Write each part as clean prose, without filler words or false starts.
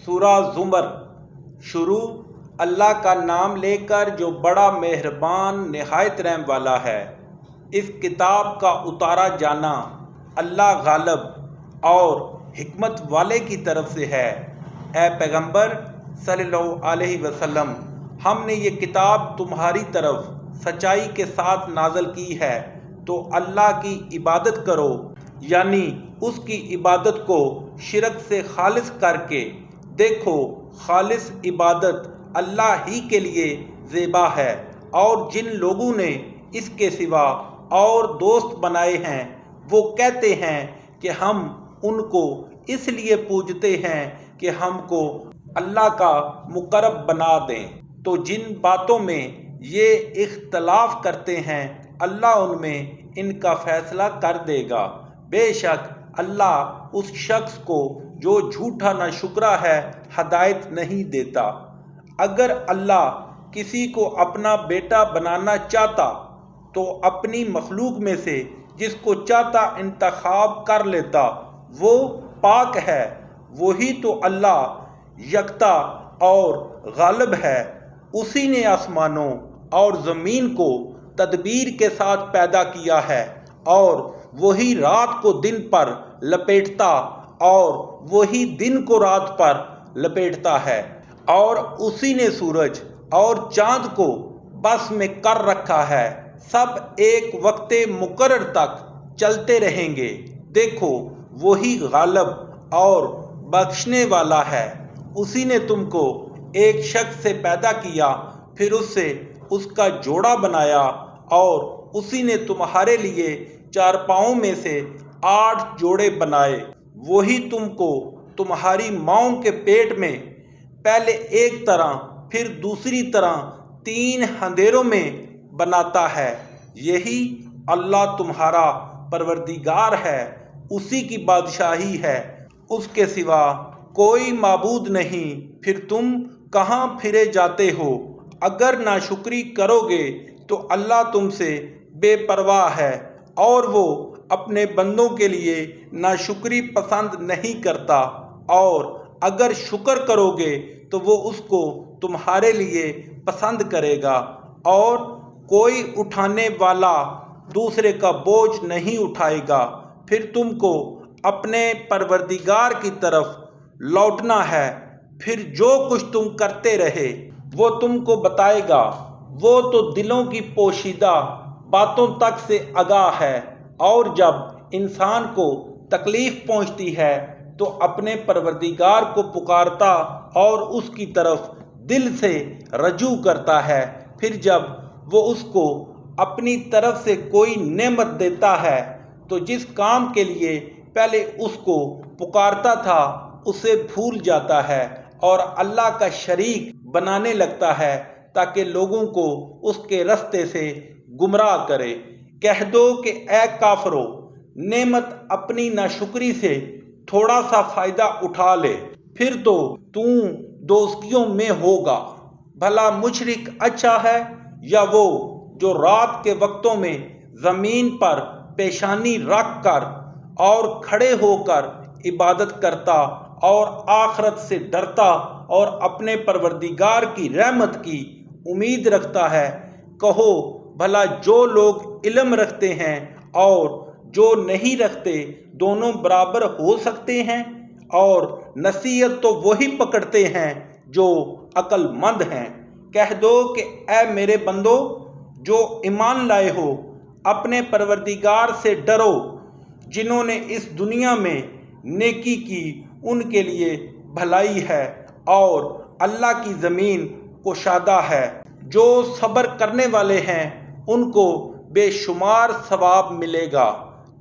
سورہ زمر۔ شروع اللہ کا نام لے کر جو بڑا مہربان نہایت رحم والا ہے۔ اس کتاب کا اتارا جانا اللہ غالب اور حکمت والے کی طرف سے ہے۔ اے پیغمبر صلی اللہ علیہ وسلم، ہم نے یہ کتاب تمہاری طرف سچائی کے ساتھ نازل کی ہے، تو اللہ کی عبادت کرو، یعنی اس کی عبادت کو شرک سے خالص کر کے دیکھو۔ خالص عبادت اللہ ہی کے لیے زیبا ہے، اور جن لوگوں نے اس کے سوا اور دوست بنائے ہیں وہ کہتے ہیں کہ ہم ان کو اس لیے پوجتے ہیں کہ ہم کو اللہ کا مقرب بنا دیں۔ تو جن باتوں میں یہ اختلاف کرتے ہیں اللہ ان میں ان کا فیصلہ کر دے گا۔ بے شک اللہ اس شخص کو جو جھوٹا ناشکرا ہے ہدایت نہیں دیتا۔ اگر اللہ کسی کو اپنا بیٹا بنانا چاہتا تو اپنی مخلوق میں سے جس کو چاہتا انتخاب کر لیتا۔ وہ پاک ہے، وہی تو اللہ یکتا اور غالب ہے۔ اسی نے آسمانوں اور زمین کو تدبیر کے ساتھ پیدا کیا ہے، اور وہی رات کو دن پر لپیٹتا اور وہی دن کو رات پر لپیٹتا ہے، اور اسی نے سورج اور چاند کو بس میں کر رکھا ہے۔ سب ایک وقت مقرر تک چلتے رہیں گے۔ دیکھو وہی غالب اور بخشنے والا ہے۔ اسی نے تم کو ایک شخص سے پیدا کیا، پھر اس سے اس کا جوڑا بنایا، اور اسی نے تمہارے لیے چارپاؤں میں سے 8 جوڑے بنائے۔ وہی تم کو تمہاری ماؤں کے پیٹ میں پہلے ایک طرح پھر دوسری طرح 3 اندھیروں میں بناتا ہے۔ یہی اللہ تمہارا پروردگار ہے، اسی کی بادشاہی ہے، اس کے سوا کوئی معبود نہیں۔ پھر تم کہاں پھرے جاتے ہو؟ اگر ناشکری کرو گے تو اللہ تم سے بے پرواہ ہے، اور وہ اپنے بندوں کے لیے ناشکری پسند نہیں کرتا، اور اگر شکر کرو گے تو وہ اس کو تمہارے لیے پسند کرے گا۔ اور کوئی اٹھانے والا دوسرے کا بوجھ نہیں اٹھائے گا۔ پھر تم کو اپنے پروردگار کی طرف لوٹنا ہے، پھر جو کچھ تم کرتے رہے وہ تم کو بتائے گا۔ وہ تو دلوں کی پوشیدہ باتوں تک سے آگاہ ہے، اور جب انسان کو تکلیف پہنچتی ہے تو اپنے پروردگار کو پکارتا اور اس کی طرف دل سے رجوع کرتا ہے۔ پھر جب وہ اس کو اپنی طرف سے کوئی نعمت دیتا ہے تو جس کام کے لیے پہلے اس کو پکارتا تھا اسے بھول جاتا ہے، اور اللہ کا شریک بنانے لگتا ہے تاکہ لوگوں کو اس کے رستے سے گمراہ کرے۔ کہہ دو کہ اے کافرو، نعمت اپنی ناشکری سے تھوڑا سا فائدہ اٹھا لے، پھر تو دوزخیوں میں ہوگا۔ بھلا مشرک اچھا ہے، یا وہ جو رات کے وقتوں میں زمین پر پیشانی رکھ کر اور کھڑے ہو کر عبادت کرتا اور آخرت سے ڈرتا اور اپنے پروردگار کی رحمت کی امید رکھتا ہے۔ کہو بھلا جو لوگ علم رکھتے ہیں اور جو نہیں رکھتے دونوں برابر ہو سکتے ہیں؟ اور نصیحت تو وہی پکڑتے ہیں جو عقل مند ہیں۔ کہہ دو کہ اے میرے بندو جو ایمان لائے ہو، اپنے پروردگار سے ڈرو۔ جنہوں نے اس دنیا میں نیکی کی ان کے لیے بھلائی ہے، اور اللہ کی زمین کشادہ ہے۔ جو صبر کرنے والے ہیں ان کو بے شمار ثواب ملے گا۔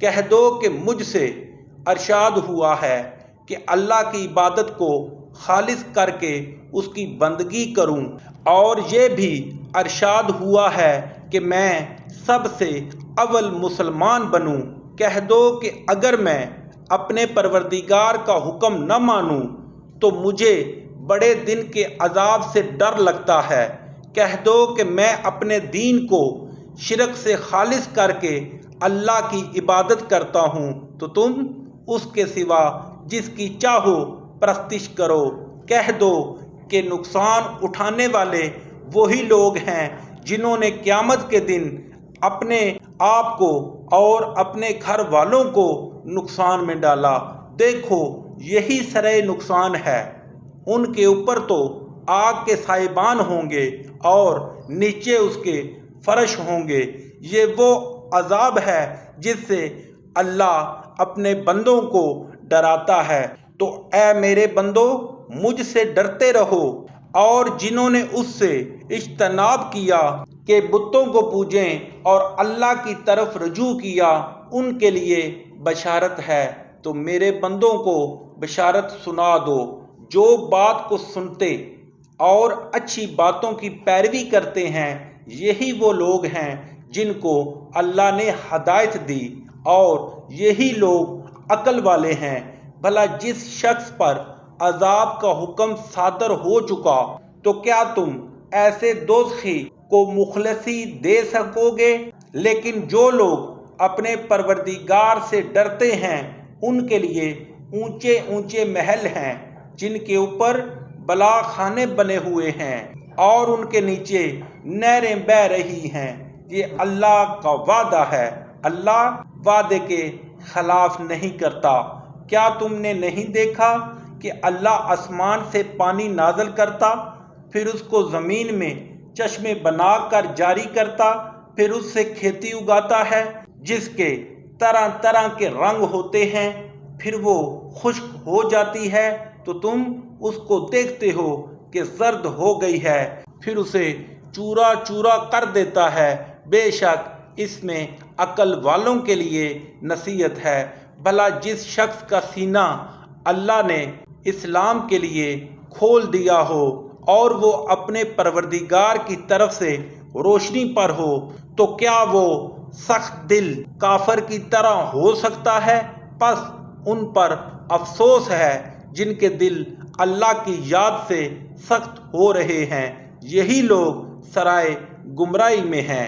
کہہ دو کہ مجھ سے ارشاد ہوا ہے کہ اللہ کی عبادت کو خالص کر کے اس کی بندگی کروں، اور یہ بھی ارشاد ہوا ہے کہ میں سب سے اول مسلمان بنوں۔ کہہ دو کہ اگر میں اپنے پروردگار کا حکم نہ مانوں تو مجھے بڑے دن کے عذاب سے ڈر لگتا ہے۔ کہہ دو کہ میں اپنے دین کو شرک سے خالص کر کے اللہ کی عبادت کرتا ہوں، تو تم اس کے سوا جس کی چاہو پرستش کرو۔ کہہ دو کہ نقصان اٹھانے والے وہی لوگ ہیں جنہوں نے قیامت کے دن اپنے آپ کو اور اپنے گھر والوں کو نقصان میں ڈالا۔ دیکھو یہی سرے نقصان ہے۔ ان کے اوپر تو آگ کے سائبان ہوں گے اور نیچے اس کے فرش ہوں گے۔ یہ وہ عذاب ہے جس سے اللہ اپنے بندوں کو ڈراتا ہے۔ تو اے میرے بندو، مجھ سے ڈرتے رہو، اور جنہوں نے اس سے اجتناب کیا کہ بتوں کو پوجیں اور اللہ کی طرف رجوع کیا، ان کے لیے بشارت ہے۔ تو میرے بندوں کو بشارت سنا دو، جو بات کو سنتے اور اچھی باتوں کی پیروی کرتے ہیں، یہی وہ لوگ ہیں جن کو اللہ نے ہدایت دی، اور یہی لوگ عقل والے ہیں۔ بھلا جس شخص پر عذاب کا حکم صادر ہو چکا، تو کیا تم ایسے دوزخی کو مخلصی دے سکو گے؟ لیکن جو لوگ اپنے پروردگار سے ڈرتے ہیں، ان کے لیے اونچے اونچے محل ہیں جن کے اوپر بلا خانے بنے ہوئے ہیں، اور ان کے نیچے نہریں بہہ رہی ہیں۔ یہ اللہ کا وعدہ ہے، اللہ وعدے کے خلاف نہیں کرتا۔ کیا تم نے نہیں دیکھا کہ اللہ آسمان سے پانی نازل کرتا، پھر اس کو زمین میں چشمے بنا کر جاری کرتا، پھر اس سے کھیتی اگاتا ہے جس کے طرح طرح کے رنگ ہوتے ہیں، پھر وہ خشک ہو جاتی ہے تو تم اس کو دیکھتے ہو کہ زرد ہو گئی ہے، پھر اسے چورا چورا کر دیتا ہے۔ بے شک اس میں عقل والوں کے لیے نصیحت ہے۔ بھلا جس شخص کا سینہ اللہ نے اسلام کے لیے کھول دیا ہو اور وہ اپنے پروردگار کی طرف سے روشنی پر ہو، تو کیا وہ سخت دل کافر کی طرح ہو سکتا ہے؟ پس ان پر افسوس ہے جن کے دل اللہ کی یاد سے سخت ہو رہے ہیں۔ یہی لوگ سرائے گمراہی میں ہیں۔